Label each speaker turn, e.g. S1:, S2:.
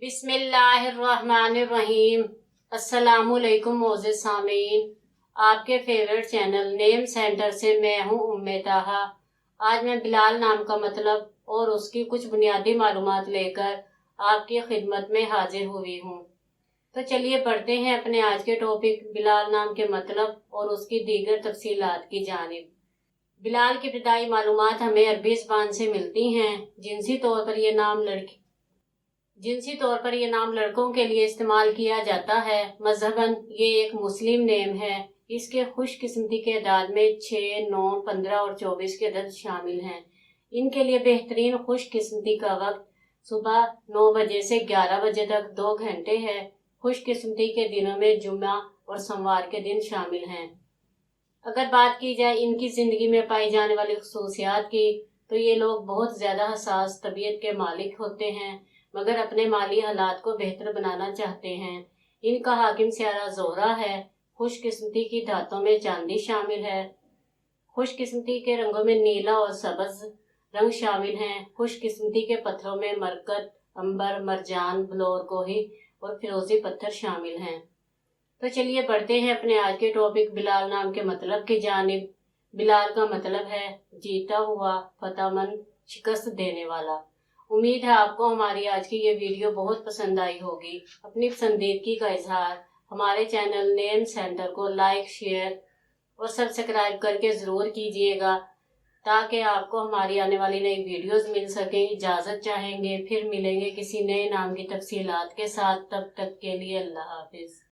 S1: बिस्मिल्लाहिर्रहमानिर्रहीम। अस्सलामुअलैकुम मोअज़्ज़िज़ सामीन, आपके फेवरेट चैनल नेम सेंटर से मैं हूँ उम्मे ताहा। आज मैं बिलाल नाम का मतलब और उसकी कुछ बुनियादी मालूमात लेकर आपकी खिदमत में हाजिर हुई हूँ। तो चलिए बढ़ते हैं अपने आज के टॉपिक बिलाल नाम के मतलब और उसकी दीगर तफसीलात की जानिब। बिलाल की इब्तिदाई मालूमात हमें अरबी ज़बान से मिलती हैं। जिनसी तौर पर ये नाम लड़कों के लिए इस्तेमाल किया जाता है। मजहबन ये एक मुस्लिम नेम है। इसके खुशकिस्मती के अदाद में 6, 9, 15 और 24 के अदद शामिल हैं। इनके लिए बेहतरीन खुशकिस्मती का वक्त सुबह 9 बजे से 11 बजे तक 2 घंटे है। खुशकिस्मती के दिनों में जुम्मा और सोमवार के दिन शामिल हैं। अगर बात की जाए इनकी ज़िंदगी में पाई जाने वाली खसूसियात की, तो ये लोग बहुत ज़्यादा हसास तबीयत के मालिक होते हैं, मगर अपने माली हालात को बेहतर बनाना चाहते हैं। इनका हाकिम सियारा ज़ोहरा है। खुशकिस्मती की धातों में चांदी शामिल है। खुशकिस्मती के रंगों में नीला और सब्ज़ रंग शामिल हैं। खुशकिस्मती के पत्थरों में मरकत, अंबर, मरजान, बलौर कोही और फिरोजी पत्थर शामिल हैं। तो चलिए बढ़ते हैं अपने आज के टॉपिक बिलाल नाम के मतलब की जानिब। बिलाल का मतलब है जीता हुआ, फतहमंद, शिकस्त देने वाला। उम्मीद है आपको हमारी आज की ये वीडियो बहुत पसंद आई होगी। अपनी पसंदीदगी का इजहार हमारे चैनल नेम सेंटर को लाइक, शेयर और सब्सक्राइब करके ज़रूर कीजिएगा, ताकि आपको हमारी आने वाली नई वीडियोस मिल सके। इजाज़त चाहेंगे, फिर मिलेंगे किसी नए नाम की तफसीलात के साथ। तब तक के लिए अल्लाह हाफिज़।